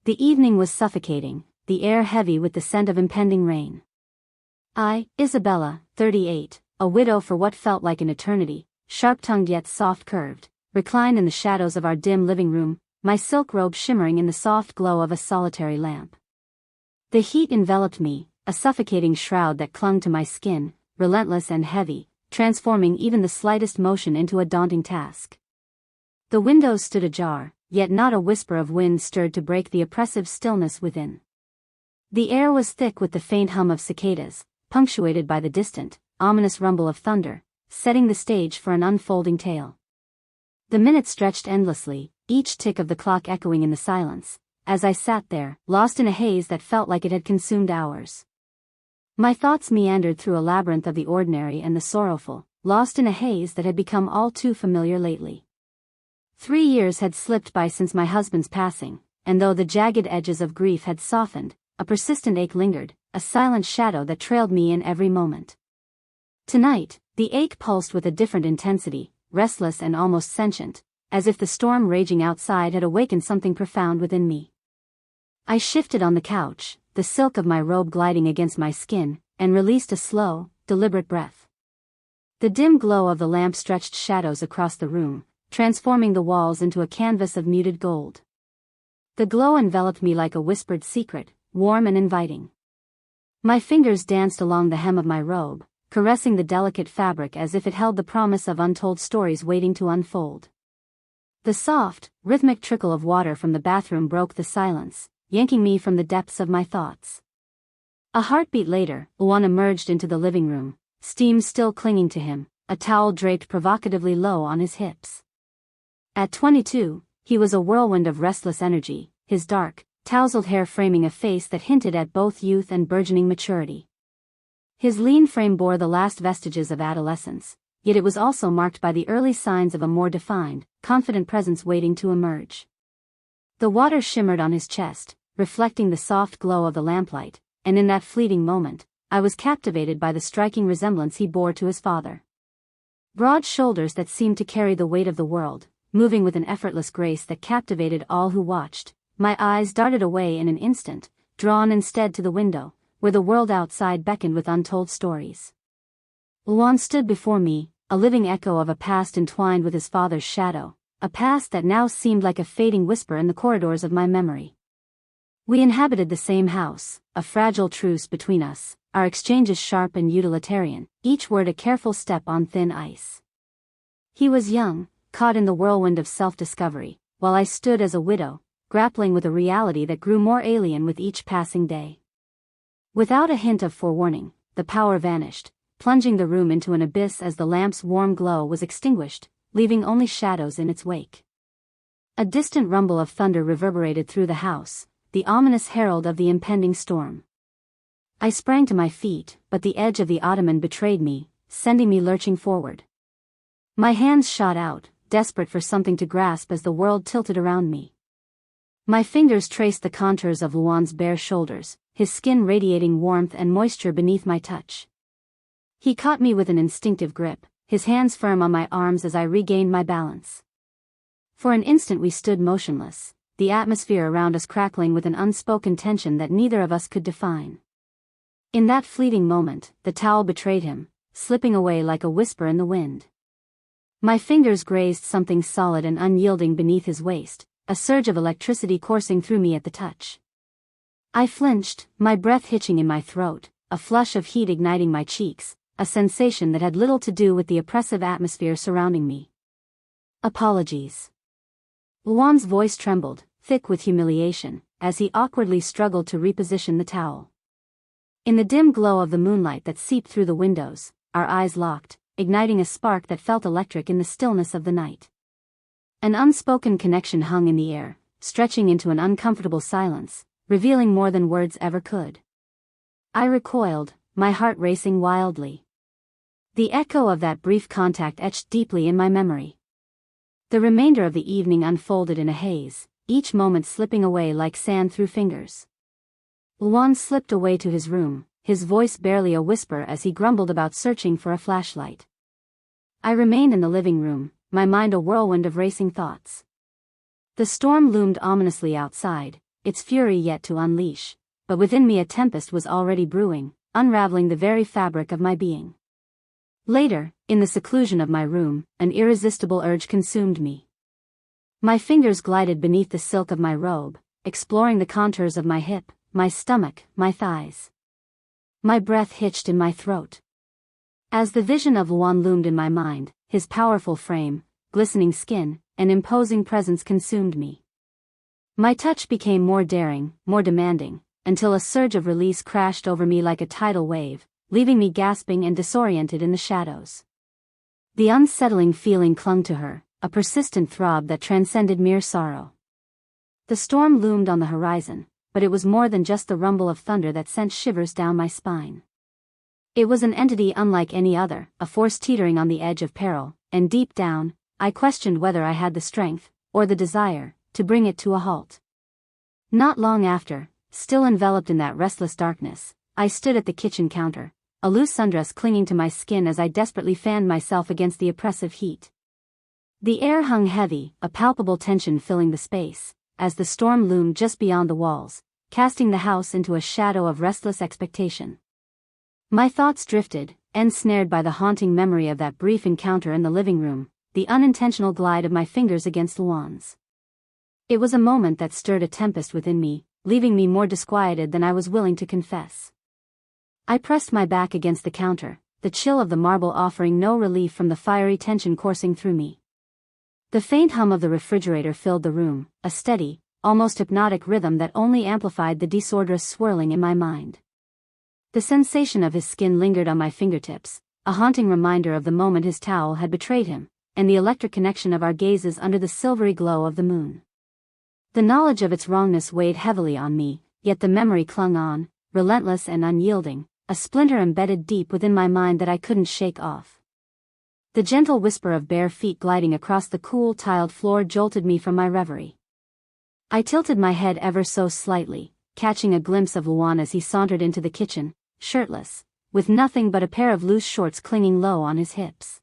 The evening was suffocating, the air heavy with the scent of impending rain. I, Isabella, 38, a widow for what felt like an eternity, sharp-tongued yet soft-curved, reclined in the shadows of our dim living room, my silk robe shimmering in the soft glow of a solitary lamp. The heat enveloped me, a suffocating shroud that clung to my skin, relentless and heavy, transforming even the slightest motion into a daunting task. The windows stood ajar, yet not a whisper of wind stirred to break the oppressive stillness within. The air was thick with the faint hum of cicadas, punctuated by the distant, ominous rumble of thunder, setting the stage for an unfolding tale. The minutes stretched endlessly, each tick of the clock echoing in the silence, as I sat there, lost in a haze that felt like it had consumed hours. My thoughts meandered through a labyrinth of the ordinary and the sorrowful, lost in a haze that had become all too familiar lately. 3 years had slipped by since my husband's passing, and though the jagged edges of grief had softened, a persistent ache lingered, a silent shadow that trailed me in every moment. Tonight, the ache pulsed with a different intensity, restless and almost sentient, as if the storm raging outside had awakened something profound within me. I shifted on the couch, the silk of my robe gliding against my skin, and released a slow, deliberate breath. The dim glow of the lamp stretched shadows across the room, transforming the walls into a canvas of muted gold. The glow enveloped me like a whispered secret, warm and inviting. My fingers danced along the hem of my robe, caressing the delicate fabric as if it held the promise of untold stories waiting to unfold. The soft, rhythmic trickle of water from the bathroom broke the silence, yanking me from the depths of my thoughts. A heartbeat later, Juan emerged into the living room, steam still clinging to him, a towel draped provocatively low on his hips. At 22, he was a whirlwind of restless energy, his dark, tousled hair framing a face that hinted at both youth and burgeoning maturity. His lean frame bore the last vestiges of adolescence, yet it was also marked by the early signs of a more defined, confident presence waiting to emerge. The water shimmered on his chest, reflecting the soft glow of the lamplight, and in that fleeting moment, I was captivated by the striking resemblance he bore to his father. Broad shoulders that seemed to carry the weight of the world, moving with an effortless grace that captivated all who watched, my eyes darted away in an instant, drawn instead to the window, where the world outside beckoned with untold stories. Juan stood before me, a living echo of a past entwined with his father's shadow, a past that now seemed like a fading whisper in the corridors of my memory. We inhabited the same house, a fragile truce between us, our exchanges sharp and utilitarian, each word a careful step on thin ice. He was young, caught in the whirlwind of self-discovery, while I stood as a widow, grappling with a reality that grew more alien with each passing day. Without a hint of forewarning, the power vanished, plunging the room into an abyss as the lamp's warm glow was extinguished, leaving only shadows in its wake. A distant rumble of thunder reverberated through the house, the ominous herald of the impending storm. I sprang to my feet, but the edge of the ottoman betrayed me, sending me lurching forward. My hands shot out, desperate for something to grasp as the world tilted around me. My fingers traced the contours of Juan's bare shoulders, his skin radiating warmth and moisture beneath my touch. He caught me with an instinctive grip, his hands firm on my arms as I regained my balance. For an instant we stood motionless, the atmosphere around us crackling with an unspoken tension that neither of us could define. In that fleeting moment, the towel betrayed him, slipping away like a whisper in the wind. My fingers grazed something solid and unyielding beneath his waist, a surge of electricity coursing through me at the touch. I flinched, my breath hitching in my throat, a flush of heat igniting my cheeks, a sensation that had little to do with the oppressive atmosphere surrounding me. Apologies. Juan's voice trembled, thick with humiliation, as he awkwardly struggled to reposition the towel. In the dim glow of the moonlight that seeped through the windows, our eyes locked, igniting a spark that felt electric in the stillness of the night. An unspoken connection hung in the air, stretching into an uncomfortable silence, revealing more than words ever could. I recoiled, my heart racing wildly. The echo of that brief contact etched deeply in my memory. The remainder of the evening unfolded in a haze, each moment slipping away like sand through fingers. Juan slipped away to his room, his voice barely a whisper as he grumbled about searching for a flashlight. I remained in the living room, my mind a whirlwind of racing thoughts. The storm loomed ominously outside, its fury yet to unleash. But within me a tempest was already brewing, unraveling the very fabric of my being. Later, in the seclusion of my room, an irresistible urge consumed me. My fingers glided beneath the silk of my robe, exploring the contours of my hip, my stomach, my thighs. My breath hitched in my throat. As the vision of Luan loomed in my mind, his powerful frame, glistening skin, and imposing presence consumed me. My touch became more daring, more demanding, until a surge of release crashed over me like a tidal wave, leaving me gasping and disoriented in the shadows. The unsettling feeling clung to her, a persistent throb that transcended mere sorrow. The storm loomed on the horizon, but it was more than just the rumble of thunder that sent shivers down my spine. It was an entity unlike any other, a force teetering on the edge of peril, and deep down, I questioned whether I had the strength, or the desire, to bring it to a halt. Not long after, still enveloped in that restless darkness, I stood at the kitchen counter, a loose sundress clinging to my skin as I desperately fanned myself against the oppressive heat. The air hung heavy, a palpable tension filling the space, as the storm loomed just beyond the walls, casting the house into a shadow of restless expectation. My thoughts drifted, ensnared by the haunting memory of that brief encounter in the living room, the unintentional glide of my fingers against Luan's. It was a moment that stirred a tempest within me, leaving me more disquieted than I was willing to confess. I pressed my back against the counter, the chill of the marble offering no relief from the fiery tension coursing through me. The faint hum of the refrigerator filled the room, a steady, almost hypnotic rhythm that only amplified the disorderous swirling in my mind. The sensation of his skin lingered on my fingertips, a haunting reminder of the moment his towel had betrayed him, and the electric connection of our gazes under the silvery glow of the moon. The knowledge of its wrongness weighed heavily on me, yet the memory clung on, relentless and unyielding, a splinter embedded deep within my mind that I couldn't shake off. The gentle whisper of bare feet gliding across the cool tiled floor jolted me from my reverie. I tilted my head ever so slightly, catching a glimpse of Luan as he sauntered into the kitchen, shirtless, with nothing but a pair of loose shorts clinging low on his hips.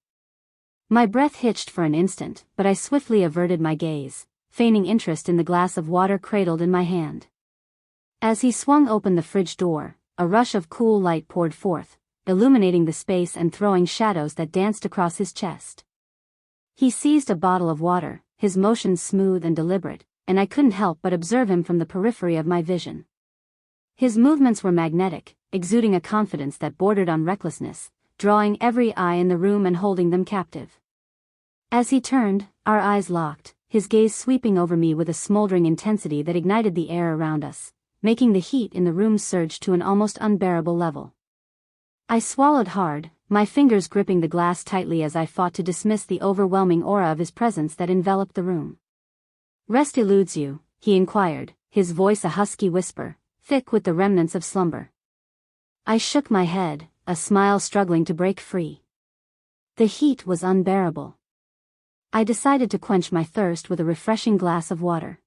My breath hitched for an instant, but I swiftly averted my gaze, feigning interest in the glass of water cradled in my hand. As he swung open the fridge door, a rush of cool light poured forth, illuminating the space and throwing shadows that danced across his chest. He seized a bottle of water, his motions smooth and deliberate, and I couldn't help but observe him from the periphery of my vision. His movements were magnetic, exuding a confidence that bordered on recklessness, drawing every eye in the room and holding them captive. As he turned, our eyes locked, his gaze sweeping over me with a smoldering intensity that ignited the air around us, making the heat in the room surge to an almost unbearable level. I swallowed hard, my fingers gripping the glass tightly as I fought to dismiss the overwhelming aura of his presence that enveloped the room. "Rest eludes you?" he inquired, his voice a husky whisper, thick with the remnants of slumber. I shook my head, a smile struggling to break free. The heat was unbearable. I decided to quench my thirst with a refreshing glass of water.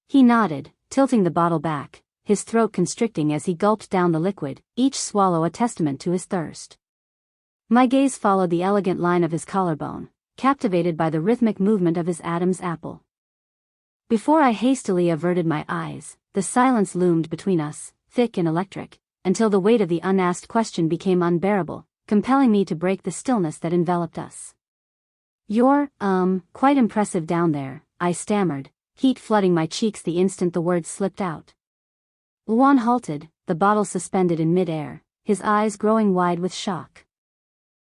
He nodded, tilting the bottle back, his throat constricting as he gulped down the liquid, each swallow a testament to his thirst. My gaze followed the elegant line of his collarbone, captivated by the rhythmic movement of his Adam's apple. Before I hastily averted my eyes, the silence loomed between us, thick and electric, until the weight of the unasked question became unbearable, compelling me to break the stillness that enveloped us. "You're, quite impressive down there," I stammered, heat flooding my cheeks the instant the words slipped out. Luan halted, the bottle suspended in mid-air, his eyes growing wide with shock.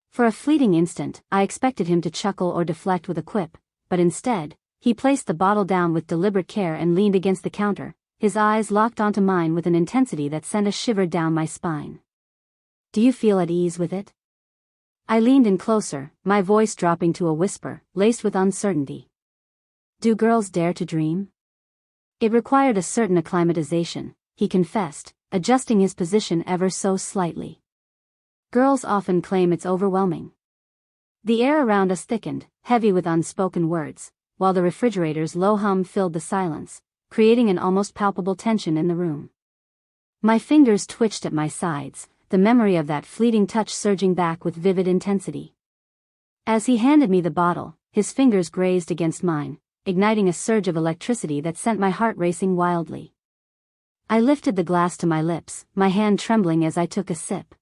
For a fleeting instant, I expected him to chuckle or deflect with a quip, but instead, he placed the bottle down with deliberate care and leaned against the counter, his eyes locked onto mine with an intensity that sent a shiver down my spine. "Do you feel at ease with it?" I leaned in closer, my voice dropping to a whisper, laced with uncertainty. "Do girls dare to dream?" It required a certain acclimatization, he confessed, adjusting his position ever so slightly. "Girls often claim it's overwhelming." The air around us thickened, heavy with unspoken words, while the refrigerator's low hum filled the silence, creating an almost palpable tension in the room. My fingers twitched at my sides, the memory of that fleeting touch surging back with vivid intensity. As he handed me the bottle, his fingers grazed against mine, igniting a surge of electricity that sent my heart racing wildly. I lifted the glass to my lips, my hand trembling as I took a sip.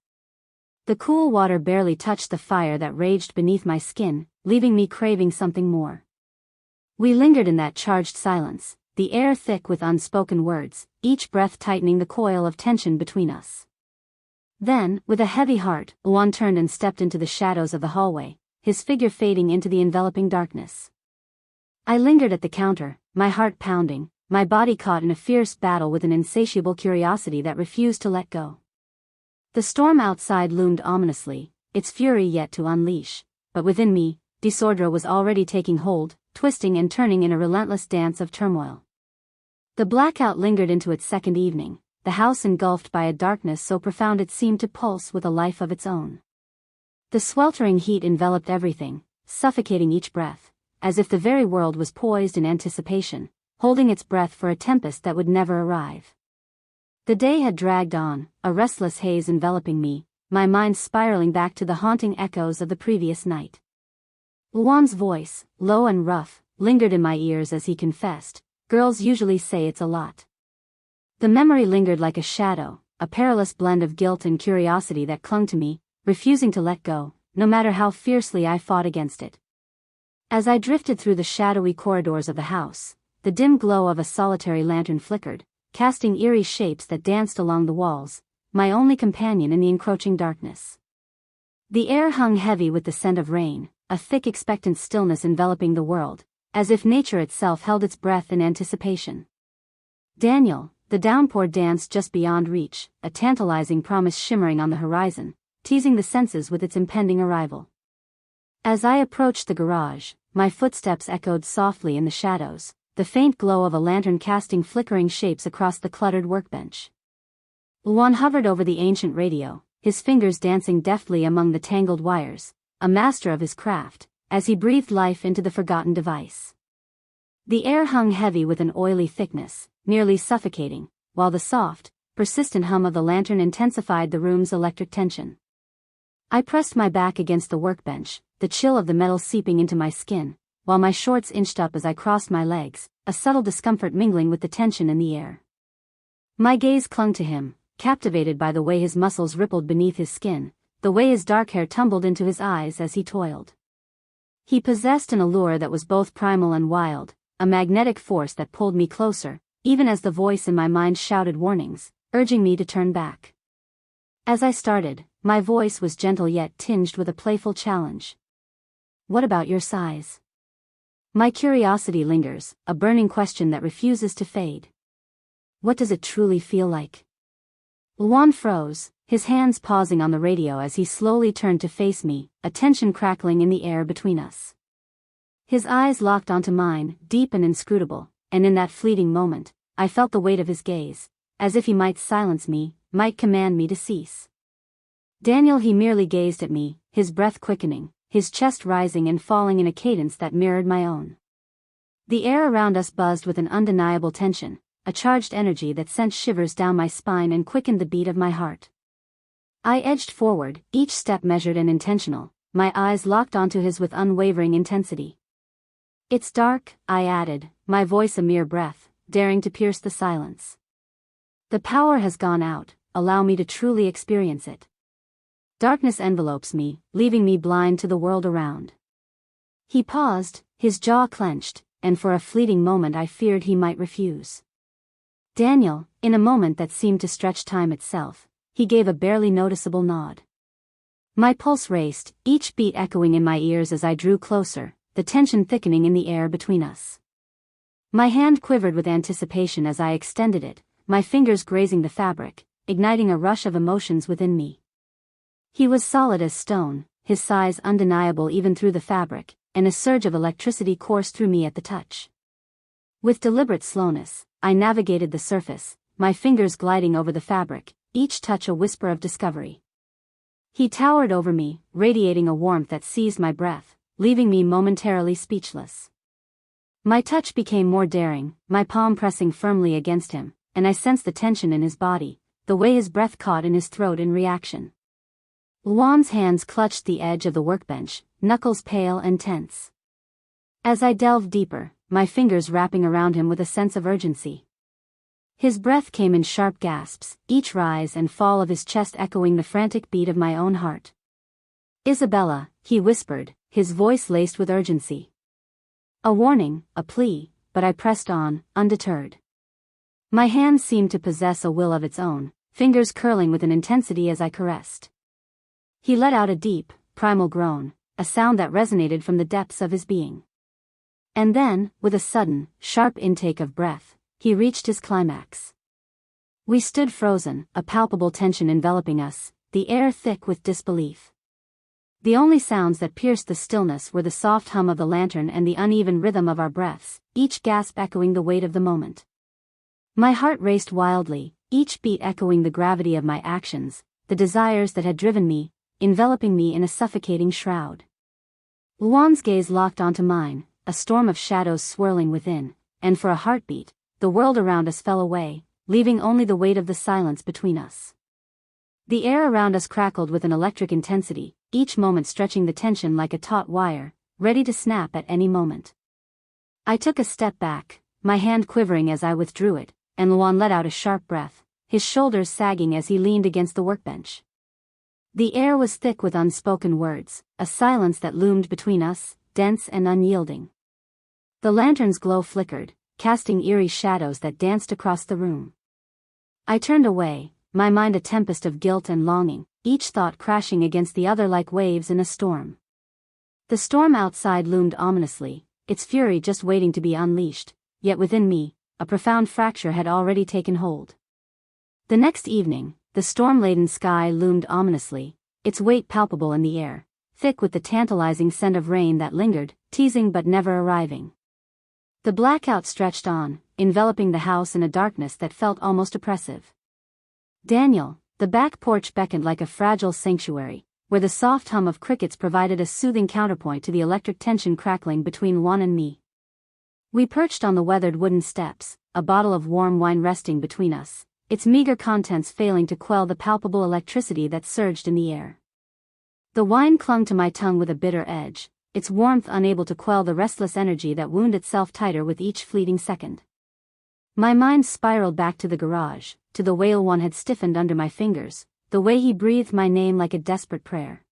The cool water barely touched the fire that raged beneath my skin, leaving me craving something more. We lingered in that charged silence, the air thick with unspoken words, each breath tightening the coil of tension between us. Then, with a heavy heart, Luan turned and stepped into the shadows of the hallway, his figure fading into the enveloping darkness. I lingered at the counter, my heart pounding, my body caught in a fierce battle with an insatiable curiosity that refused to let go. The storm outside loomed ominously, its fury yet to unleash, but within me, disorder was already taking hold, twisting and turning in a relentless dance of turmoil. The blackout lingered into its second evening, the house engulfed by a darkness so profound it seemed to pulse with a life of its own. The sweltering heat enveloped everything, suffocating each breath, as if the very world was poised in anticipation, holding its breath for a tempest that would never arrive. The day had dragged on, a restless haze enveloping me, my mind spiraling back to the haunting echoes of the previous night. Luan's voice, low and rough, lingered in my ears as he confessed, "Girls usually say it's a lot." The memory lingered like a shadow, a perilous blend of guilt and curiosity that clung to me, refusing to let go, no matter how fiercely I fought against it. As I drifted through the shadowy corridors of the house, the dim glow of a solitary lantern flickered, casting eerie shapes that danced along the walls, my only companion in the encroaching darkness. The air hung heavy with the scent of rain, a thick expectant stillness enveloping the world, as if nature itself held its breath in anticipation. Daniel, the downpour danced just beyond reach, a tantalizing promise shimmering on the horizon, teasing the senses with its impending arrival. As I approached the garage, my footsteps echoed softly in the shadows, the faint glow of a lantern casting flickering shapes across the cluttered workbench. Luan hovered over the ancient radio, his fingers dancing deftly among the tangled wires, a master of his craft, as he breathed life into the forgotten device. The air hung heavy with an oily thickness, nearly suffocating, while the soft, persistent hum of the lantern intensified the room's electric tension. I pressed my back against the workbench, the chill of the metal seeping into my skin, while my shorts inched up as I crossed my legs, a subtle discomfort mingling with the tension in the air. My gaze clung to him, captivated by the way his muscles rippled beneath his skin, the way his dark hair tumbled into his eyes as he toiled. He possessed an allure that was both primal and wild, a magnetic force that pulled me closer, even as the voice in my mind shouted warnings, urging me to turn back. As I started, my voice was gentle yet tinged with a playful challenge. "What about your size?" My curiosity lingers, a burning question that refuses to fade. "What does it truly feel like?" Luan froze, his hands pausing on the radio as he slowly turned to face me, a tension crackling in the air between us. His eyes locked onto mine, deep and inscrutable, and in that fleeting moment, I felt the weight of his gaze, as if he might silence me, might command me to cease. "Daniel," he merely gazed at me, his breath quickening, his chest rising and falling in a cadence that mirrored my own. The air around us buzzed with an undeniable tension, a charged energy that sent shivers down my spine and quickened the beat of my heart. I edged forward, each step measured and intentional, my eyes locked onto his with unwavering intensity. "It's dark," I added, my voice a mere breath, daring to pierce the silence. "The power has gone out, allow me to truly experience it." Darkness envelopes me, leaving me blind to the world around. He paused, his jaw clenched, and for a fleeting moment I feared he might refuse. "Daniel," in a moment that seemed to stretch time itself, he gave a barely noticeable nod. My pulse raced, each beat echoing in my ears as I drew closer, the tension thickening in the air between us. My hand quivered with anticipation as I extended it, my fingers grazing the fabric, igniting a rush of emotions within me. He was solid as stone, his size undeniable even through the fabric, and a surge of electricity coursed through me at the touch. With deliberate slowness, I navigated the surface, my fingers gliding over the fabric, each touch a whisper of discovery. He towered over me, radiating a warmth that seized my breath, leaving me momentarily speechless. My touch became more daring, my palm pressing firmly against him, and I sensed the tension in his body, the way his breath caught in his throat in reaction. Luan's hands clutched the edge of the workbench, knuckles pale and tense. As I delved deeper, my fingers wrapping around him with a sense of urgency. His breath came in sharp gasps, each rise and fall of his chest echoing the frantic beat of my own heart. "Isabella," he whispered, his voice laced with urgency. A warning, a plea, but I pressed on, undeterred. My hand seemed to possess a will of its own, fingers curling with an intensity as I caressed. He let out a deep, primal groan, a sound that resonated from the depths of his being. And then, with a sudden, sharp intake of breath, he reached his climax. We stood frozen, a palpable tension enveloping us, the air thick with disbelief. The only sounds that pierced the stillness were the soft hum of the lantern and the uneven rhythm of our breaths, each gasp echoing the weight of the moment. My heart raced wildly, each beat echoing the gravity of my actions, the desires that had driven me, enveloping me in a suffocating shroud. Luan's gaze locked onto mine, a storm of shadows swirling within, and for a heartbeat, the world around us fell away, leaving only the weight of the silence between us. The air around us crackled with an electric intensity, each moment stretching the tension like a taut wire, ready to snap at any moment. I took a step back, my hand quivering as I withdrew it, and Luan let out a sharp breath, his shoulders sagging as he leaned against the workbench. The air was thick with unspoken words, a silence that loomed between us, dense and unyielding. The lantern's glow flickered, casting eerie shadows that danced across the room. I turned away, my mind a tempest of guilt and longing, each thought crashing against the other like waves in a storm. The storm outside loomed ominously, its fury just waiting to be unleashed, yet within me, a profound fracture had already taken hold. The next evening, the storm-laden sky loomed ominously, its weight palpable in the air, thick with the tantalizing scent of rain that lingered, teasing but never arriving. The blackout stretched on, enveloping the house in a darkness that felt almost oppressive. Daniel, the back porch beckoned like a fragile sanctuary, where the soft hum of crickets provided a soothing counterpoint to the electric tension crackling between Juan and me. We perched on the weathered wooden steps, a bottle of warm wine resting between us, its meager contents failing to quell the palpable electricity that surged in the air. The wine clung to my tongue with a bitter edge, its warmth unable to quell the restless energy that wound itself tighter with each fleeting second. My mind spiraled back to the garage, to the way Juan had stiffened under my fingers, the way he breathed my name like a desperate prayer.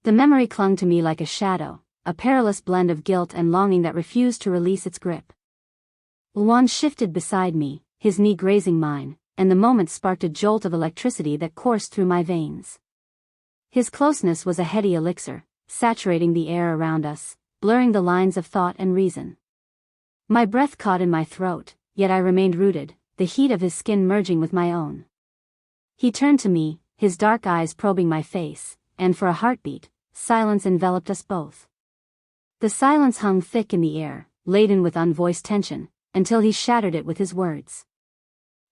The memory clung to me like a shadow, a perilous blend of guilt and longing that refused to release its grip. Juan shifted beside me, his knee grazing mine, and the moment sparked a jolt of electricity that coursed through my veins. His closeness was a heady elixir, saturating the air around us, blurring the lines of thought and reason. My breath caught in my throat, yet I remained rooted, the heat of his skin merging with my own. He turned to me, his dark eyes probing my face, and for a heartbeat, silence enveloped us both. The silence hung thick in the air, laden with unvoiced tension, until he shattered it with his words.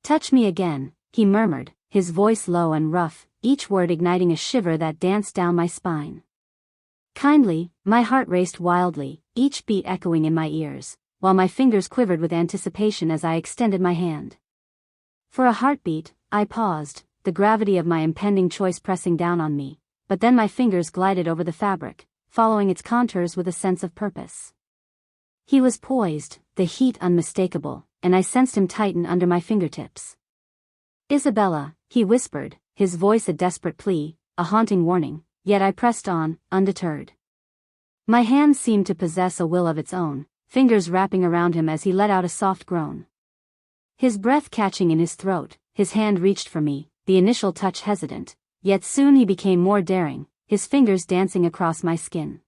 "Touch me again," he murmured, his voice low and rough, each word igniting a shiver that danced down my spine. "Kindly," my heart raced wildly, each beat echoing in my ears, while my fingers quivered with anticipation as I extended my hand. For a heartbeat, I paused, the gravity of my impending choice pressing down on me, but then my fingers glided over the fabric, following its contours with a sense of purpose. He was poised, the heat unmistakable, and I sensed him tighten under my fingertips. "Isabella," he whispered, his voice a desperate plea, a haunting warning, yet I pressed on, undeterred. My hand seemed to possess a will of its own, fingers wrapping around him as he let out a soft groan. His breath catching in his throat, his hand reached for me, the initial touch hesitant, yet soon he became more daring, his fingers dancing across my skin.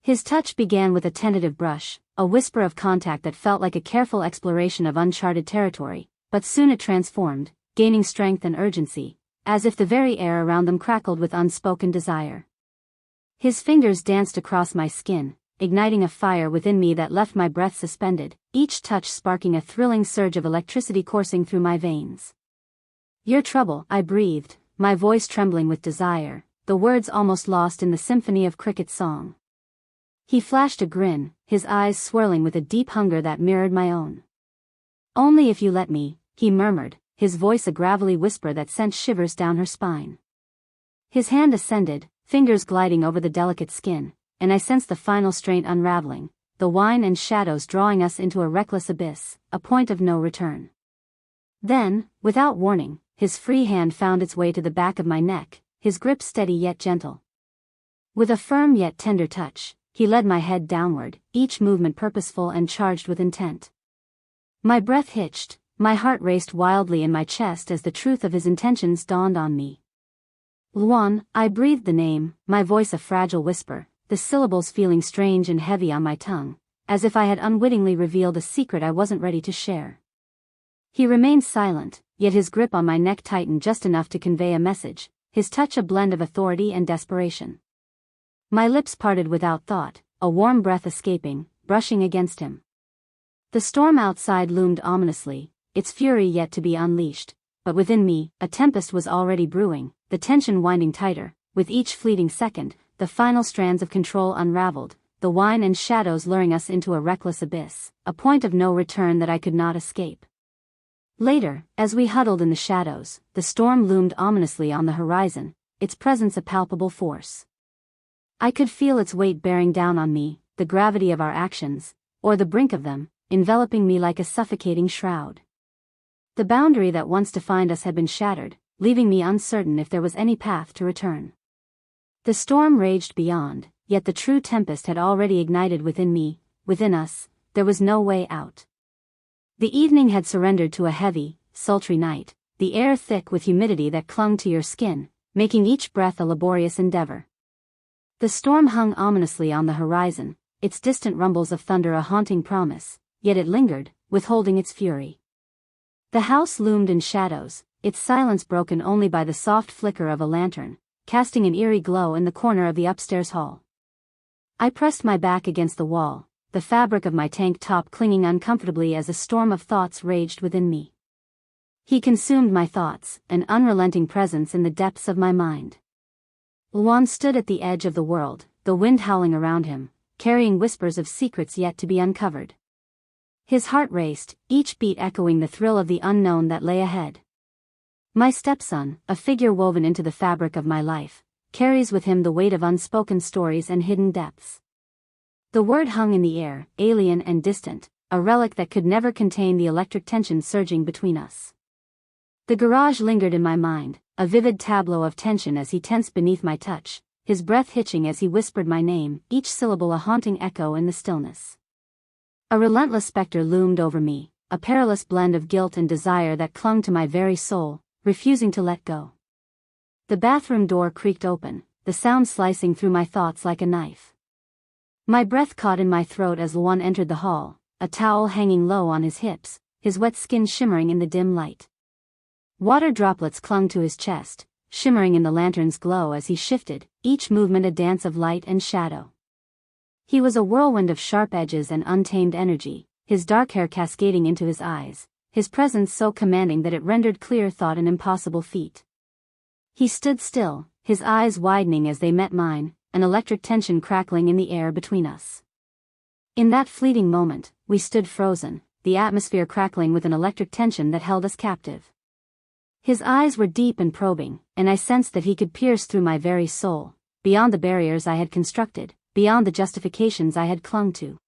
His touch began with a tentative brush, a whisper of contact that felt like a careful exploration of uncharted territory, but soon it transformed, gaining strength and urgency, as if the very air around them crackled with unspoken desire. His fingers danced across my skin, igniting a fire within me that left my breath suspended, each touch sparking a thrilling surge of electricity coursing through my veins. "Your trouble," I breathed, my voice trembling with desire, the words almost lost in the symphony of cricket song. He flashed a grin, his eyes swirling with a deep hunger that mirrored my own. "Only if you let me," he murmured, his voice a gravelly whisper that sent shivers down her spine. His hand ascended, fingers gliding over the delicate skin, and I sensed the final strain unraveling, the wine and shadows drawing us into a reckless abyss, a point of no return. Then, without warning, his free hand found its way to the back of my neck, his grip steady yet gentle. With a firm yet tender touch, he led my head downward, each movement purposeful and charged with intent. My breath hitched, my heart raced wildly in my chest as the truth of his intentions dawned on me. Luan, I breathed the name, my voice a fragile whisper, the syllables feeling strange and heavy on my tongue, as if I had unwittingly revealed a secret I wasn't ready to share. He remained silent, yet his grip on my neck tightened just enough to convey a message, his touch a blend of authority and desperation. My lips parted without thought, a warm breath escaping, brushing against him. The storm outside loomed ominously, its fury yet to be unleashed, but within me, a tempest was already brewing, the tension winding tighter, with each fleeting second, the final strands of control unraveled, the wine and shadows luring us into a reckless abyss, a point of no return that I could not escape. Later, as we huddled in the shadows, the storm loomed ominously on the horizon, its presence a palpable force. I could feel its weight bearing down on me, the gravity of our actions, or the brink of them, enveloping me like a suffocating shroud. The boundary that once defined us had been shattered, leaving me uncertain if there was any path to return. The storm raged beyond, yet the true tempest had already ignited within me, within us, there was no way out. The evening had surrendered to a heavy, sultry night, the air thick with humidity that clung to your skin, making each breath a laborious endeavor. The storm hung ominously on the horizon, its distant rumbles of thunder a haunting promise, yet it lingered, withholding its fury. The house loomed in shadows, its silence broken only by the soft flicker of a lantern, casting an eerie glow in the corner of the upstairs hall. I pressed my back against the wall, the fabric of my tank top clinging uncomfortably as a storm of thoughts raged within me. He consumed my thoughts, an unrelenting presence in the depths of my mind. Luan stood at the edge of the world, the wind howling around him, carrying whispers of secrets yet to be uncovered. His heart raced, each beat echoing the thrill of the unknown that lay ahead. My stepson, a figure woven into the fabric of my life, carries with him the weight of unspoken stories and hidden depths. The word hung in the air, alien and distant, a relic that could never contain the electric tension surging between us. The garage lingered in my mind, a vivid tableau of tension as he tensed beneath my touch, his breath hitching as he whispered my name, each syllable a haunting echo in the stillness. A relentless specter loomed over me, a perilous blend of guilt and desire that clung to my very soul, refusing to let go. The bathroom door creaked open, the sound slicing through my thoughts like a knife. My breath caught in my throat as Luan entered the hall, a towel hanging low on his hips, his wet skin shimmering in the dim light. Water droplets clung to his chest, shimmering in the lantern's glow as he shifted, each movement a dance of light and shadow. He was a whirlwind of sharp edges and untamed energy, his dark hair cascading into his eyes, his presence so commanding that it rendered clear thought an impossible feat. He stood still, his eyes widening as they met mine, an electric tension crackling in the air between us. In that fleeting moment, we stood frozen, the atmosphere crackling with an electric tension that held us captive. His eyes were deep and probing, and I sensed that he could pierce through my very soul, beyond the barriers I had constructed, beyond the justifications I had clung to.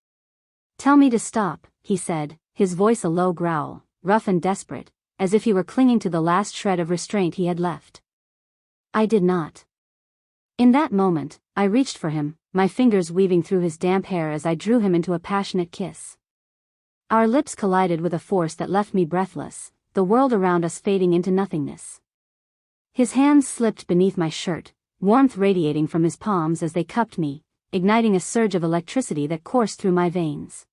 "Tell me to stop," he said, his voice a low growl, rough and desperate, as if he were clinging to the last shred of restraint he had left. I did not. In that moment, I reached for him, my fingers weaving through his damp hair as I drew him into a passionate kiss. Our lips collided with a force that left me breathless, the world around us fading into nothingness. His hands slipped beneath my shirt, warmth radiating from his palms as they cupped me, igniting a surge of electricity that coursed through my veins.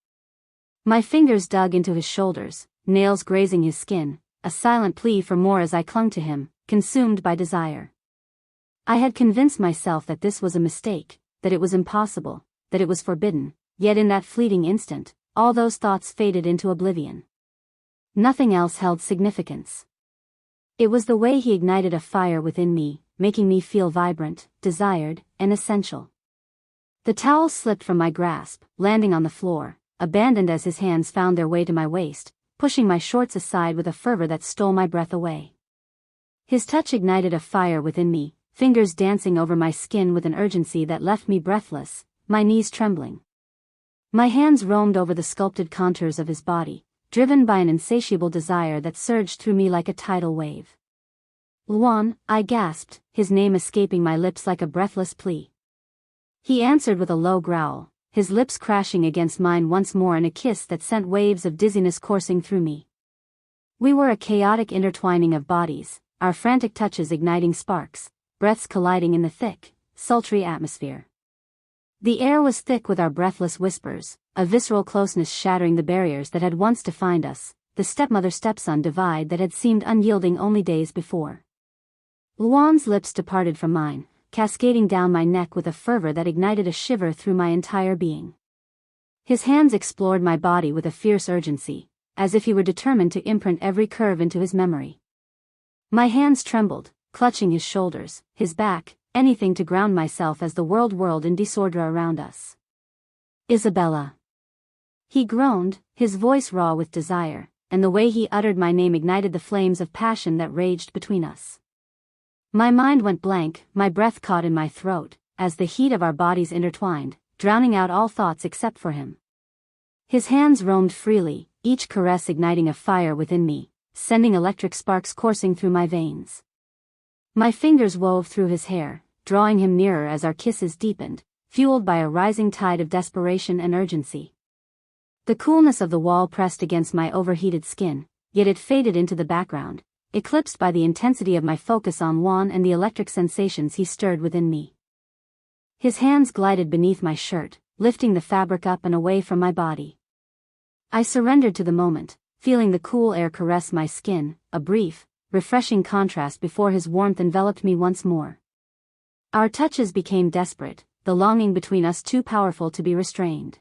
My fingers dug into his shoulders, nails grazing his skin, a silent plea for more as I clung to him, consumed by desire. I had convinced myself that this was a mistake, that it was impossible, that it was forbidden, yet in that fleeting instant, all those thoughts faded into oblivion. Nothing else held significance. It was the way he ignited a fire within me, making me feel vibrant, desired, and essential. The towel slipped from my grasp, landing on the floor, abandoned as his hands found their way to my waist, pushing my shorts aside with a fervor that stole my breath away. His touch ignited a fire within me, fingers dancing over my skin with an urgency that left me breathless, my knees trembling. My hands roamed over the sculpted contours of his body, driven by an insatiable desire that surged through me like a tidal wave. "Luan," I gasped, his name escaping my lips like a breathless plea. He answered with a low growl, his lips crashing against mine once more in a kiss that sent waves of dizziness coursing through me. We were a chaotic intertwining of bodies, our frantic touches igniting sparks, breaths colliding in the thick, sultry atmosphere. The air was thick with our breathless whispers, a visceral closeness shattering the barriers that had once defined us, the stepmother-stepson divide that had seemed unyielding only days before. Luan's lips departed from mine, cascading down my neck with a fervor that ignited a shiver through my entire being. His hands explored my body with a fierce urgency, as if he were determined to imprint every curve into his memory. My hands trembled, clutching his shoulders, his back, anything to ground myself as the world whirled in disorder around us. "Isabella." He groaned, his voice raw with desire, and the way he uttered my name ignited the flames of passion that raged between us. My mind went blank, my breath caught in my throat, as the heat of our bodies intertwined, drowning out all thoughts except for him. His hands roamed freely, each caress igniting a fire within me, sending electric sparks coursing through my veins. My fingers wove through his hair, drawing him nearer as our kisses deepened, fueled by a rising tide of desperation and urgency. The coolness of the wall pressed against my overheated skin, yet it faded into the background, eclipsed by the intensity of my focus on Juan and the electric sensations he stirred within me. His hands glided beneath my shirt, lifting the fabric up and away from my body. I surrendered to the moment, feeling the cool air caress my skin, a brief, refreshing contrast before his warmth enveloped me once more. Our touches became desperate, the longing between us too powerful to be restrained.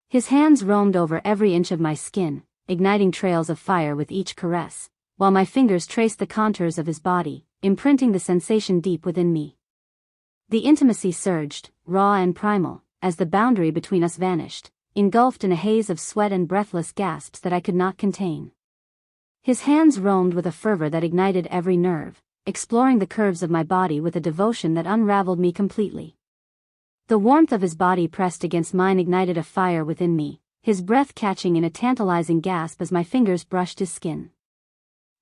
His hands roamed over every inch of my skin, igniting trails of fire with each caress, while my fingers traced the contours of his body, imprinting the sensation deep within me. The intimacy surged, raw and primal, as the boundary between us vanished, engulfed in a haze of sweat and breathless gasps that I could not contain. His hands roamed with a fervor that ignited every nerve, exploring the curves of my body with a devotion that unraveled me completely. The warmth of his body pressed against mine ignited a fire within me, his breath catching in a tantalizing gasp as my fingers brushed his skin.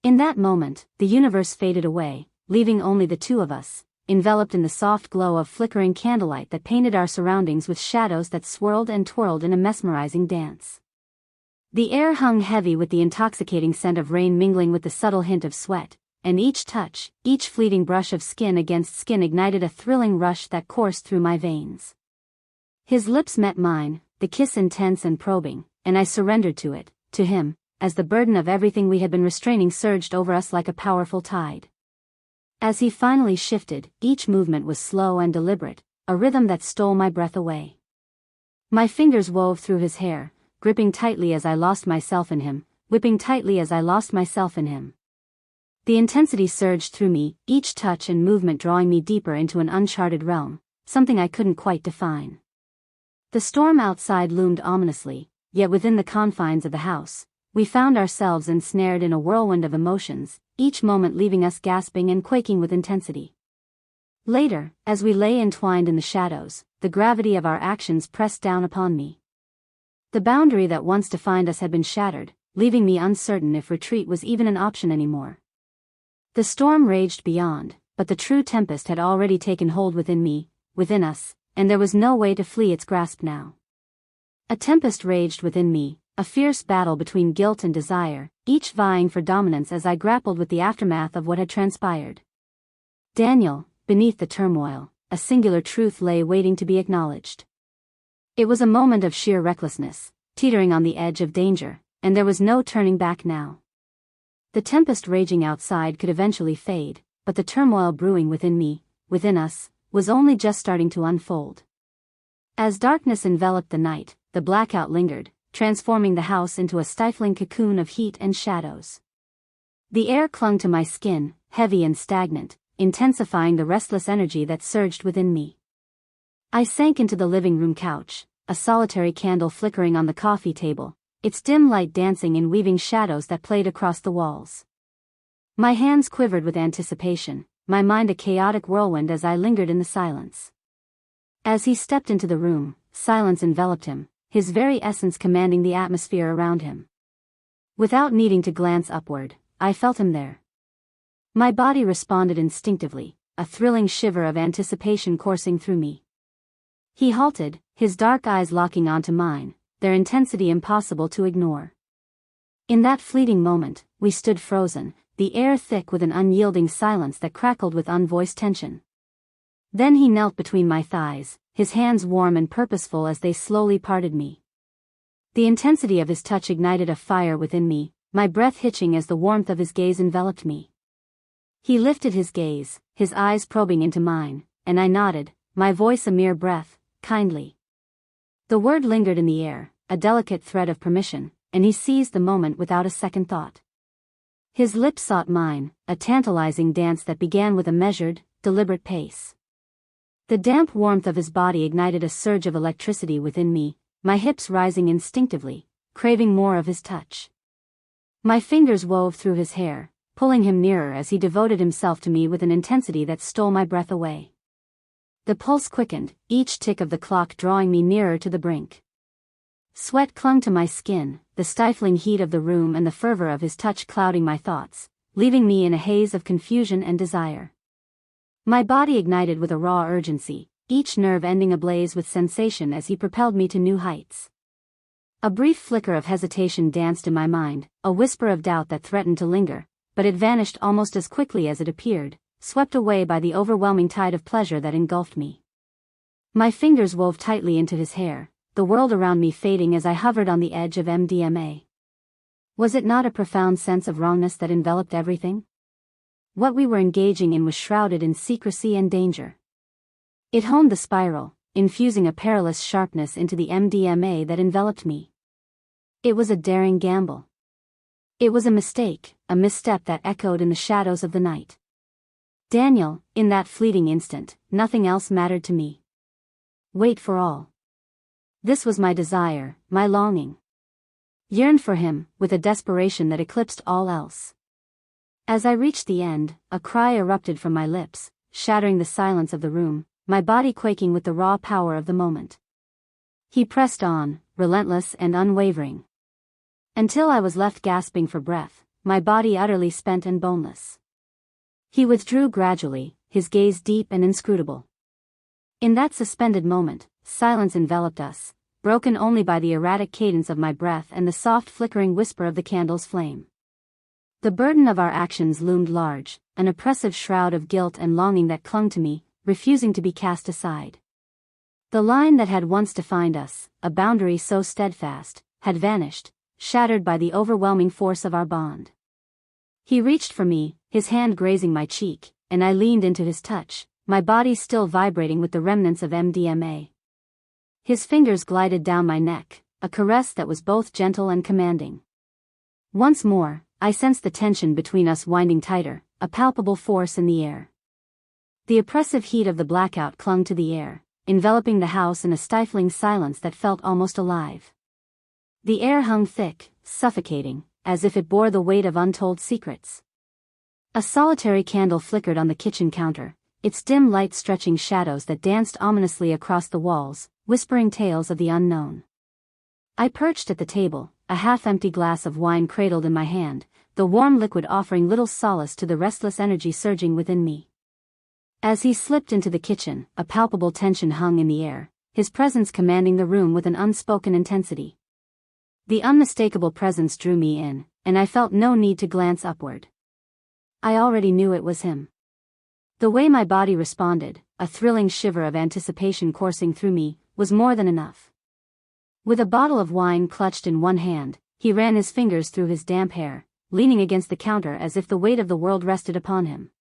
In that moment, the universe faded away, leaving only the two of us, enveloped in the soft glow of flickering candlelight that painted our surroundings with shadows that swirled and twirled in a mesmerizing dance. The air hung heavy with the intoxicating scent of rain mingling with the subtle hint of sweat, and each touch, each fleeting brush of skin against skin ignited a thrilling rush that coursed through my veins. His lips met mine, the kiss intense and probing, and I surrendered to it, to him, as the burden of everything we had been restraining surged over us like a powerful tide. As he finally shifted, each movement was slow and deliberate, a rhythm that stole my breath away. My fingers wove through his hair, gripping tightly as I lost myself in him, whipping tightly as I lost myself in him. The intensity surged through me, each touch and movement drawing me deeper into an uncharted realm, something I couldn't quite define. The storm outside loomed ominously, yet within the confines of the house, we found ourselves ensnared in a whirlwind of emotions, each moment leaving us gasping and quaking with intensity. Later, as we lay entwined in the shadows, the gravity of our actions pressed down upon me. The boundary that once defined us had been shattered, leaving me uncertain if retreat was even an option anymore. The storm raged beyond, but the true tempest had already taken hold within me, within us, and there was no way to flee its grasp now. A tempest raged within me, a fierce battle between guilt and desire, each vying for dominance as I grappled with the aftermath of what had transpired. Daniel, beneath the turmoil, a singular truth lay waiting to be acknowledged. It was a moment of sheer recklessness, teetering on the edge of danger, and there was no turning back now. The tempest raging outside could eventually fade, but the turmoil brewing within me, within us, was only just starting to unfold. As darkness enveloped the night, the blackout lingered, transforming the house into a stifling cocoon of heat and shadows. The air clung to my skin, heavy and stagnant, intensifying the restless energy that surged within me. I sank into the living room couch, a solitary candle flickering on the coffee table, its dim light dancing in weaving shadows that played across the walls. My hands quivered with anticipation, my mind a chaotic whirlwind as I lingered in the silence. As he stepped into the room, silence enveloped him, his very essence commanding the atmosphere around him. Without needing to glance upward, I felt him there. My body responded instinctively, a thrilling shiver of anticipation coursing through me. He halted, his dark eyes locking onto mine, their intensity impossible to ignore. In that fleeting moment, we stood frozen, the air thick with an unyielding silence that crackled with unvoiced tension. Then he knelt between my thighs, his hands warm and purposeful as they slowly parted me. The intensity of his touch ignited a fire within me, my breath hitching as the warmth of his gaze enveloped me. He lifted his gaze, his eyes probing into mine, and I nodded, my voice a mere breath, kindly. The word lingered in the air, a delicate thread of permission, and he seized the moment without a second thought. His lips sought mine, a tantalizing dance that began with a measured, deliberate pace. The damp warmth of his body ignited a surge of electricity within me, my hips rising instinctively, craving more of his touch. My fingers wove through his hair, pulling him nearer as he devoted himself to me with an intensity that stole my breath away. The pulse quickened, each tick of the clock drawing me nearer to the brink. Sweat clung to my skin, the stifling heat of the room and the fervor of his touch clouding my thoughts, leaving me in a haze of confusion and desire. My body ignited with a raw urgency, each nerve ending ablaze with sensation as he propelled me to new heights. A brief flicker of hesitation danced in my mind, a whisper of doubt that threatened to linger, but it vanished almost as quickly as it appeared, swept away by the overwhelming tide of pleasure that engulfed me. My fingers wove tightly into his hair, the world around me fading as I hovered on the edge of MDMA. Was it not a profound sense of wrongness that enveloped everything? What we were engaging in was shrouded in secrecy and danger. It honed the spiral, infusing a perilous sharpness into the MDMA that enveloped me. It was a daring gamble. It was a mistake, a misstep that echoed in the shadows of the night. Daniel, in that fleeting instant, nothing else mattered to me. Wait for all. This was my desire, my longing. Yearned for him, with a desperation that eclipsed all else. As I reached the end, a cry erupted from my lips, shattering the silence of the room, my body quaking with the raw power of the moment. He pressed on, relentless and unwavering. Until I was left gasping for breath, my body utterly spent and boneless. He withdrew gradually, his gaze deep and inscrutable. In that suspended moment, silence enveloped us, broken only by the erratic cadence of my breath and the soft flickering whisper of the candle's flame. The burden of our actions loomed large, an oppressive shroud of guilt and longing that clung to me, refusing to be cast aside. The line that had once defined us, a boundary so steadfast, had vanished, shattered by the overwhelming force of our bond. He reached for me, his hand grazing my cheek, and I leaned into his touch, my body still vibrating with the remnants of MDMA. His fingers glided down my neck, a caress that was both gentle and commanding. Once more, I sensed the tension between us winding tighter, a palpable force in the air. The oppressive heat of the blackout clung to the air, enveloping the house in a stifling silence that felt almost alive. The air hung thick, suffocating, as if it bore the weight of untold secrets. A solitary candle flickered on the kitchen counter, its dim light stretching shadows that danced ominously across the walls, whispering tales of the unknown. I perched at the table, a half-empty glass of wine cradled in my hand, the warm liquid offering little solace to the restless energy surging within me. As he slipped into the kitchen, a palpable tension hung in the air, his presence commanding the room with an unspoken intensity. The unmistakable presence drew me in, and I felt no need to glance upward. I already knew it was him. The way my body responded, a thrilling shiver of anticipation coursing through me, was more than enough. With a bottle of wine clutched in one hand, he ran his fingers through his damp hair, leaning against the counter as if the weight of the world rested upon him.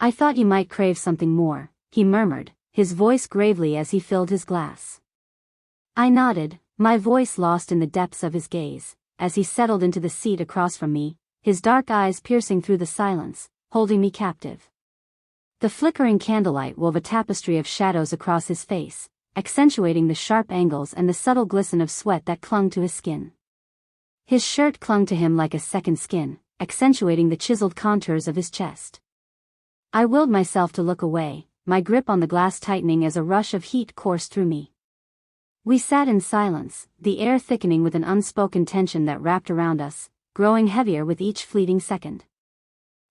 "I thought you might crave something more," he murmured, his voice gravely as he filled his glass. I nodded, my voice lost in the depths of his gaze, as he settled into the seat across from me, his dark eyes piercing through the silence, holding me captive. The flickering candlelight wove a tapestry of shadows across his face, accentuating the sharp angles and the subtle glisten of sweat that clung to his skin. His shirt clung to him like a second skin, accentuating the chiseled contours of his chest. I willed myself to look away, my grip on the glass tightening as a rush of heat coursed through me. We sat in silence, the air thickening with an unspoken tension that wrapped around us, growing heavier with each fleeting second.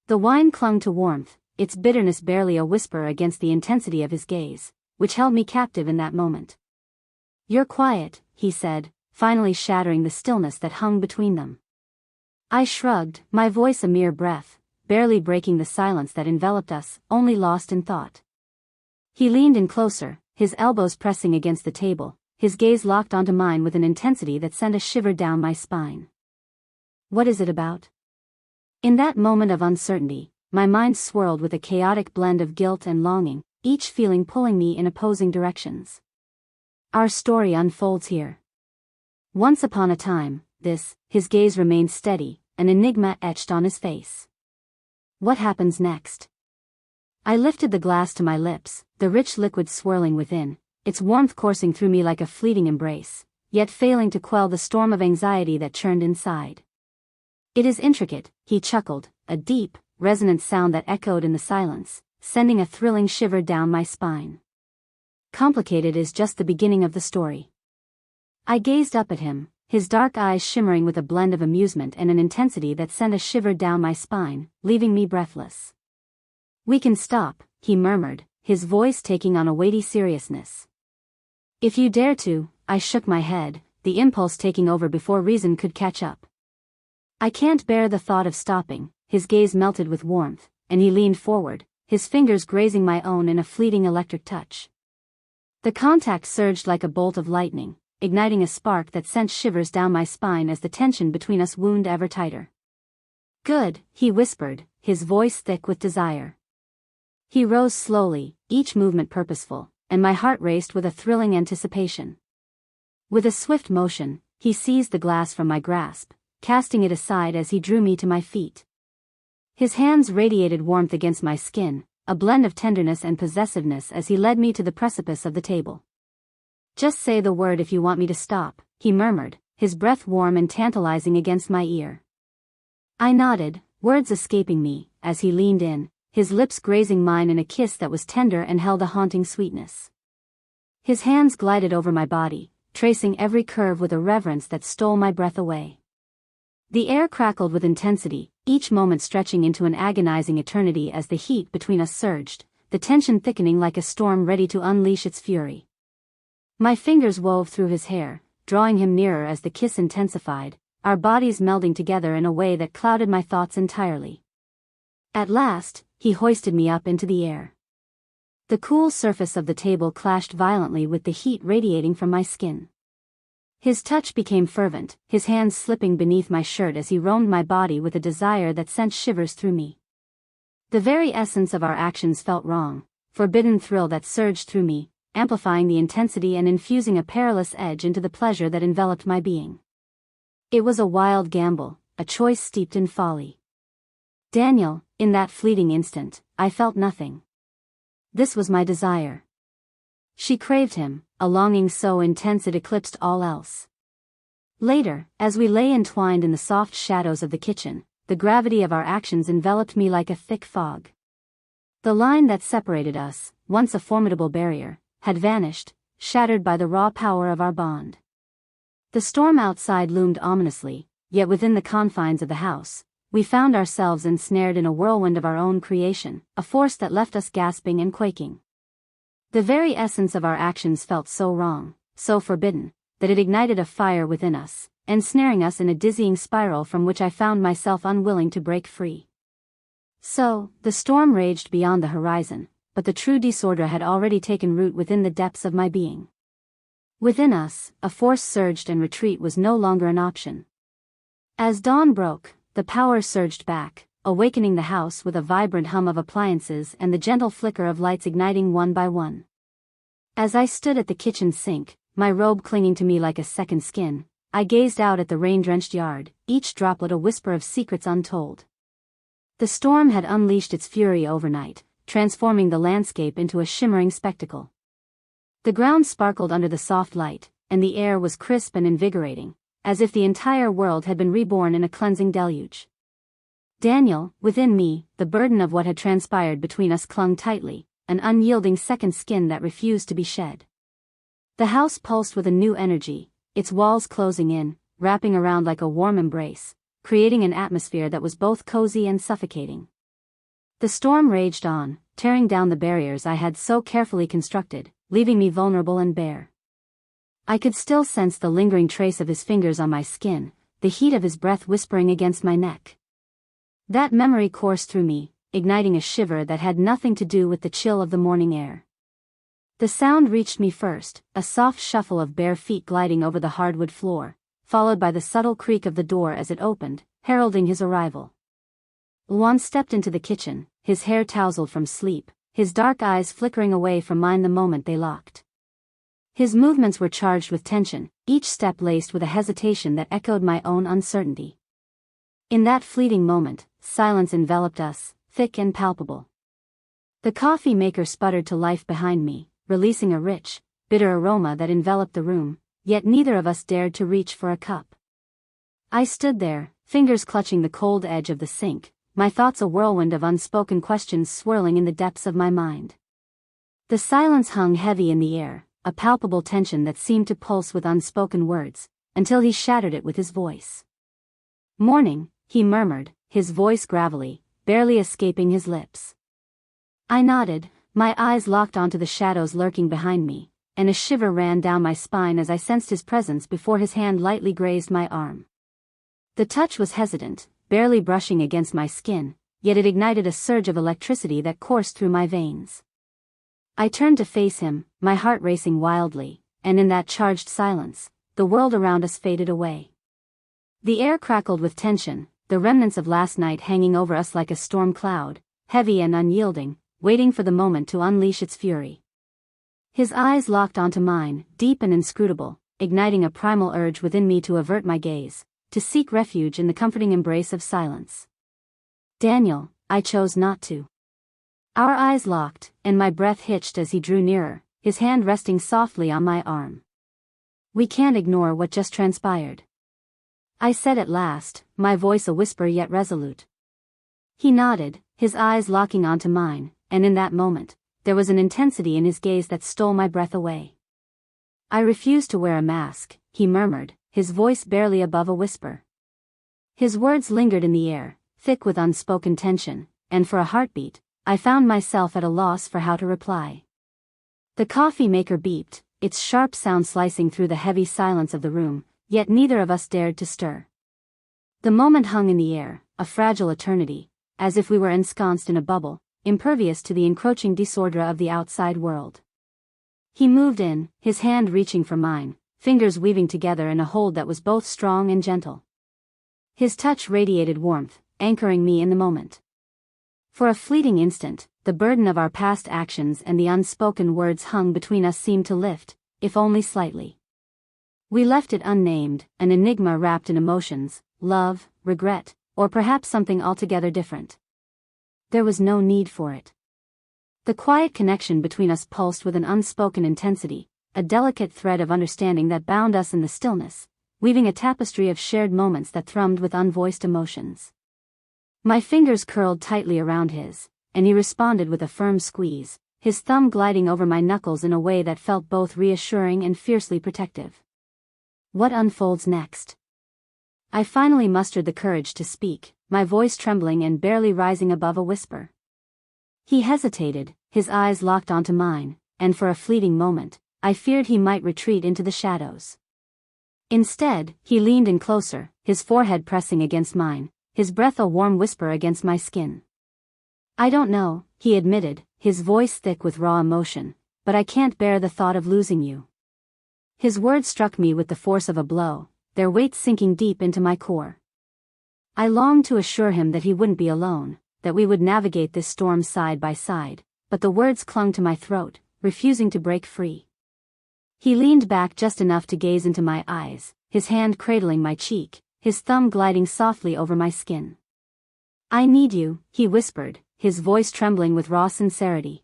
The wine clung to warmth, its bitterness barely a whisper against the intensity of his gaze, which held me captive in that moment. "You're quiet," he said, finally shattering the stillness that hung between them. I shrugged, my voice a mere breath, barely breaking the silence that enveloped us, only lost in thought. He leaned in closer, his elbows pressing against the table, his gaze locked onto mine with an intensity that sent a shiver down my spine. "What is it about?" In that moment of uncertainty, my mind swirled with a chaotic blend of guilt and longing, each feeling pulling me in opposing directions. Our story unfolds here. Once upon a time, his gaze remained steady, an enigma etched on his face. What happens next? I lifted the glass to my lips, the rich liquid swirling within, its warmth coursing through me like a fleeting embrace, yet failing to quell the storm of anxiety that churned inside. "It is intricate," he chuckled, a deep, resonant sound that echoed in the silence, sending a thrilling shiver down my spine. "Complicated is just the beginning of the story." I gazed up at him, his dark eyes shimmering with a blend of amusement and an intensity that sent a shiver down my spine, leaving me breathless. "We can stop," he murmured, his voice taking on a weighty seriousness. "If you dare to," I shook my head, the impulse taking over before reason could catch up. "I can't bear the thought of stopping." His gaze melted with warmth, and he leaned forward, his fingers grazing my own in a fleeting electric touch. The contact surged like a bolt of lightning, igniting a spark that sent shivers down my spine as the tension between us wound ever tighter. "Good," he whispered, his voice thick with desire. He rose slowly, each movement purposeful, and my heart raced with a thrilling anticipation. With a swift motion, he seized the glass from my grasp, casting it aside as he drew me to my feet. His hands radiated warmth against my skin, a blend of tenderness and possessiveness as he led me to the precipice of the table. "Just say the word if you want me to stop," he murmured, his breath warm and tantalizing against my ear. I nodded, words escaping me, as he leaned in, his lips grazing mine in a kiss that was tender and held a haunting sweetness. His hands glided over my body, tracing every curve with a reverence that stole my breath away. The air crackled with intensity, each moment stretching into an agonizing eternity as the heat between us surged, the tension thickening like a storm ready to unleash its fury. My fingers wove through his hair, drawing him nearer as the kiss intensified, our bodies melding together in a way that clouded my thoughts entirely. At last, he hoisted me up into the air. The cool surface of the table clashed violently with the heat radiating from my skin. His touch became fervent, his hands slipping beneath my shirt as he roamed my body with a desire that sent shivers through me. The very essence of our actions felt wrong, forbidden thrill that surged through me, amplifying the intensity and infusing a perilous edge into the pleasure that enveloped my being. It was a wild gamble, a choice steeped in folly. "Daniel," in that fleeting instant, I felt nothing. This was my desire. She craved him, a longing so intense it eclipsed all else. Later, as we lay entwined in the soft shadows of the kitchen, the gravity of our actions enveloped me like a thick fog. The line that separated us, once a formidable barrier, had vanished, shattered by the raw power of our bond. The storm outside loomed ominously, yet within the confines of the house, we found ourselves ensnared in a whirlwind of our own creation, a force that left us gasping and quaking. The very essence of our actions felt so wrong, so forbidden, that it ignited a fire within us, ensnaring us in a dizzying spiral from which I found myself unwilling to break free. So, the storm raged beyond the horizon, but the true disorder had already taken root within the depths of my being. Within us, a force surged and retreat was no longer an option. As dawn broke, the power surged back, awakening the house with a vibrant hum of appliances and the gentle flicker of lights igniting one by one. As I stood at the kitchen sink, my robe clinging to me like a second skin, I gazed out at the rain-drenched yard, each droplet a whisper of secrets untold. The storm had unleashed its fury overnight, transforming the landscape into a shimmering spectacle. The ground sparkled under the soft light, and the air was crisp and invigorating, as if the entire world had been reborn in a cleansing deluge. Daniel, within me, the burden of what had transpired between us clung tightly, an unyielding second skin that refused to be shed. The house pulsed with a new energy, its walls closing in, wrapping around like a warm embrace, creating an atmosphere that was both cozy and suffocating. The storm raged on, tearing down the barriers I had so carefully constructed, leaving me vulnerable and bare. I could still sense the lingering trace of his fingers on my skin, the heat of his breath whispering against my neck. That memory coursed through me, igniting a shiver that had nothing to do with the chill of the morning air. The sound reached me first, a soft shuffle of bare feet gliding over the hardwood floor, followed by the subtle creak of the door as it opened, heralding his arrival. Luan stepped into the kitchen, his hair tousled from sleep, his dark eyes flickering away from mine the moment they locked. His movements were charged with tension, each step laced with a hesitation that echoed my own uncertainty. In that fleeting moment, silence enveloped us, thick and palpable. The coffee maker sputtered to life behind me, releasing a rich, bitter aroma that enveloped the room, yet neither of us dared to reach for a cup. I stood there, fingers clutching the cold edge of the sink, my thoughts a whirlwind of unspoken questions swirling in the depths of my mind. The silence hung heavy in the air, a palpable tension that seemed to pulse with unspoken words, until he shattered it with his voice. "Morning," he murmured, his voice gravelly, barely escaping his lips. I nodded, my eyes locked onto the shadows lurking behind me, and a shiver ran down my spine as I sensed his presence before his hand lightly grazed my arm. The touch was hesitant, barely brushing against my skin, yet it ignited a surge of electricity that coursed through my veins. I turned to face him, my heart racing wildly, and in that charged silence, the world around us faded away. The air crackled with tension, the remnants of last night hanging over us like a storm cloud, heavy and unyielding, waiting for the moment to unleash its fury. His eyes locked onto mine, deep and inscrutable, igniting a primal urge within me to avert my gaze, to seek refuge in the comforting embrace of silence. "Daniel," I chose not to. Our eyes locked, and my breath hitched as he drew nearer, his hand resting softly on my arm. "We can't ignore what just transpired," I said at last, my voice a whisper yet resolute. He nodded, his eyes locking onto mine, and in that moment, there was an intensity in his gaze that stole my breath away. "I refuse to wear a mask," he murmured, his voice barely above a whisper. His words lingered in the air, thick with unspoken tension, and for a heartbeat, I found myself at a loss for how to reply. The coffee maker beeped, its sharp sound slicing through the heavy silence of the room, yet neither of us dared to stir. The moment hung in the air, a fragile eternity, as if we were ensconced in a bubble, impervious to the encroaching disorder of the outside world. He moved in, his hand reaching for mine, fingers weaving together in a hold that was both strong and gentle. His touch radiated warmth, anchoring me in the moment. For a fleeting instant, the burden of our past actions and the unspoken words hung between us seemed to lift, if only slightly. We left it unnamed, an enigma wrapped in emotions, love, regret, or perhaps something altogether different. There was no need for it. The quiet connection between us pulsed with an unspoken intensity, a delicate thread of understanding that bound us in the stillness, weaving a tapestry of shared moments that thrummed with unvoiced emotions. My fingers curled tightly around his, and he responded with a firm squeeze, his thumb gliding over my knuckles in a way that felt both reassuring and fiercely protective. What unfolds next? I finally mustered the courage to speak, my voice trembling and barely rising above a whisper. He hesitated, his eyes locked onto mine, and for a fleeting moment, I feared he might retreat into the shadows. Instead, he leaned in closer, his forehead pressing against mine, his breath a warm whisper against my skin. "I don't know," he admitted, his voice thick with raw emotion, "but I can't bear the thought of losing you." His words struck me with the force of a blow, their weight sinking deep into my core. I longed to assure him that he wouldn't be alone, that we would navigate this storm side by side, but the words clung to my throat, refusing to break free. He leaned back just enough to gaze into my eyes, his hand cradling my cheek, his thumb gliding softly over my skin. "I need you," he whispered, his voice trembling with raw sincerity.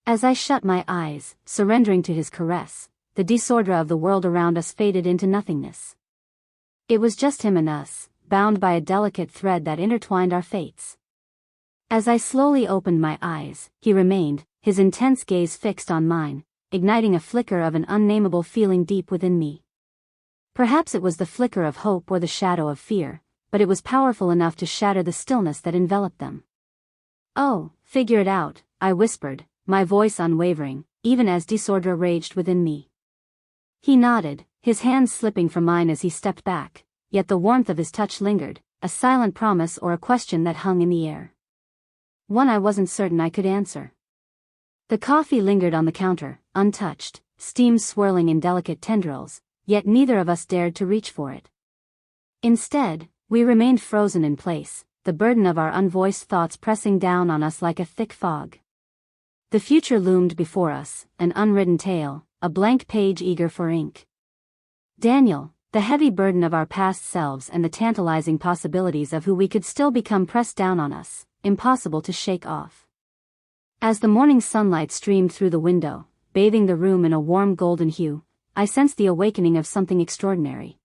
As I shut my eyes, surrendering to his caress, the disorder of the world around us faded into nothingness. It was just him and us, bound by a delicate thread that intertwined our fates. As I slowly opened my eyes, he remained, his intense gaze fixed on mine, igniting a flicker of an unnameable feeling deep within me. Perhaps it was the flicker of hope or the shadow of fear, but it was powerful enough to shatter the stillness that enveloped them. "Oh, figure it out," I whispered, my voice unwavering, even as disorder raged within me. He nodded, his hands slipping from mine as he stepped back, yet the warmth of his touch lingered, a silent promise or a question that hung in the air. One I wasn't certain I could answer. The coffee lingered on the counter, untouched, steam swirling in delicate tendrils, yet neither of us dared to reach for it. Instead, we remained frozen in place, the burden of our unvoiced thoughts pressing down on us like a thick fog. The future loomed before us, an unwritten tale, a blank page eager for ink. Daniel, the heavy burden of our past selves and the tantalizing possibilities of who we could still become pressed down on us, impossible to shake off. As the morning sunlight streamed through the window, bathing the room in a warm golden hue, I sensed the awakening of something extraordinary.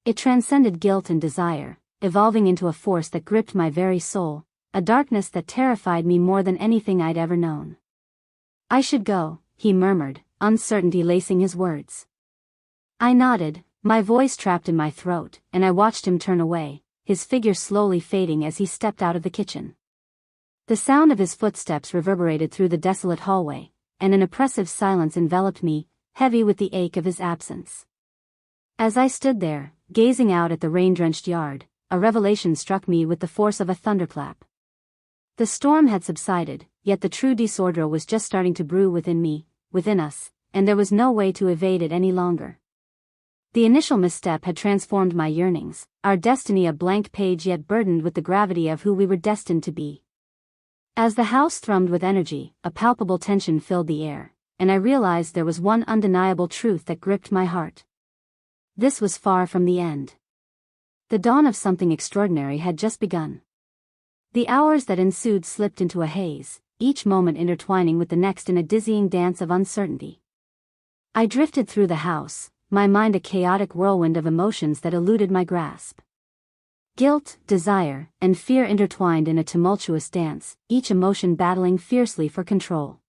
It transcended guilt and desire, evolving into a force that gripped my very soul, a darkness that terrified me more than anything I'd ever known. "I should go," he murmured, uncertainty lacing his words. I nodded, my voice trapped in my throat, and I watched him turn away, his figure slowly fading as he stepped out of the kitchen. The sound of his footsteps reverberated through the desolate hallway, and an oppressive silence enveloped me, heavy with the ache of his absence. As I stood there, gazing out at the rain-drenched yard, a revelation struck me with the force of a thunderclap. The storm had subsided, yet the true disorder was just starting to brew within me, within us, and there was no way to evade it any longer. The initial misstep had transformed my yearnings, our destiny a blank page yet burdened with the gravity of who we were destined to be. As the house thrummed with energy, a palpable tension filled the air, and I realized there was one undeniable truth that gripped my heart. This was far from the end. The dawn of something extraordinary had just begun. The hours that ensued slipped into a haze, each moment intertwining with the next in a dizzying dance of uncertainty. I drifted through the house, my mind a chaotic whirlwind of emotions that eluded my grasp. Guilt, desire, and fear intertwined in a tumultuous dance, each emotion battling fiercely for control.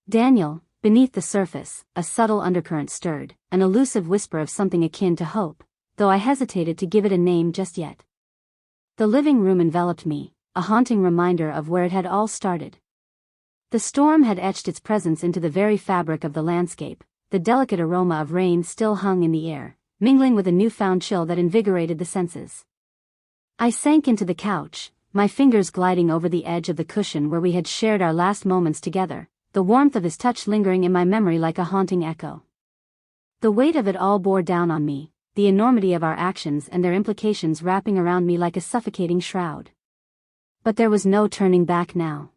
Daniel, beneath the surface, a subtle undercurrent stirred, an elusive whisper of something akin to hope, though I hesitated to give it a name just yet. The living room enveloped me, a haunting reminder of where it had all started. The storm had etched its presence into the very fabric of the landscape, the delicate aroma of rain still hung in the air, mingling with a newfound chill that invigorated the senses. I sank into the couch, my fingers gliding over the edge of the cushion where we had shared our last moments together, the warmth of his touch lingering in my memory like a haunting echo. The weight of it all bore down on me, the enormity of our actions and their implications wrapping around me like a suffocating shroud. But there was no turning back now.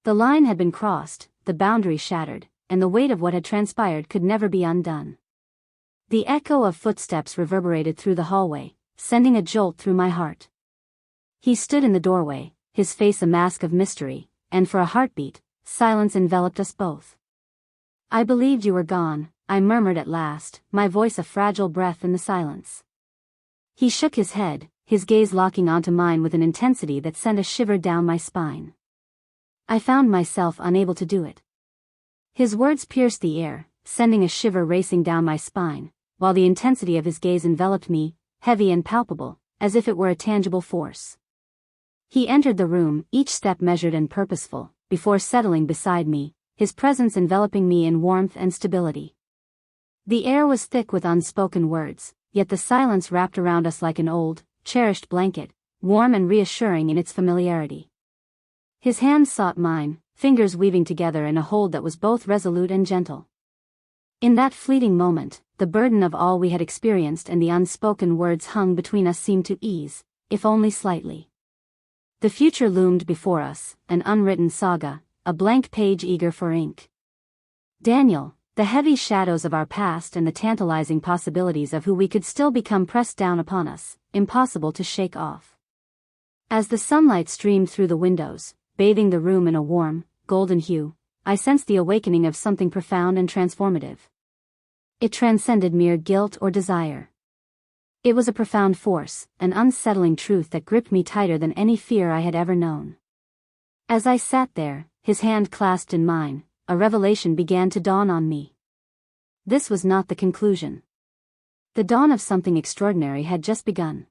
The line had been crossed, the boundary shattered, and the weight of what had transpired could never be undone. The echo of footsteps reverberated through the hallway, sending a jolt through my heart. He stood in the doorway, his face a mask of mystery, and for a heartbeat, silence enveloped us both. "I believed you were gone," I murmured at last, my voice a fragile breath in the silence. He shook his head, his gaze locking onto mine with an intensity that sent a shiver down my spine. I found myself unable to do it. His words pierced the air, sending a shiver racing down my spine, while the intensity of his gaze enveloped me, heavy and palpable, as if it were a tangible force. He entered the room, each step measured and purposeful, before settling beside me, his presence enveloping me in warmth and stability. The air was thick with unspoken words, yet the silence wrapped around us like an old, cherished blanket, warm and reassuring in its familiarity. His hands sought mine, fingers weaving together in a hold that was both resolute and gentle. In that fleeting moment, the burden of all we had experienced and the unspoken words hung between us seemed to ease, if only slightly. The future loomed before us, an unwritten saga, a blank page eager for ink. Daniel, the heavy shadows of our past and the tantalizing possibilities of who we could still become pressed down upon us, impossible to shake off. As the sunlight streamed through the windows, bathing the room in a warm, golden hue, I sensed the awakening of something profound and transformative. It transcended mere guilt or desire. It was a profound force, an unsettling truth that gripped me tighter than any fear I had ever known. As I sat there, his hand clasped in mine, a revelation began to dawn on me. This was not the conclusion. The dawn of something extraordinary had just begun.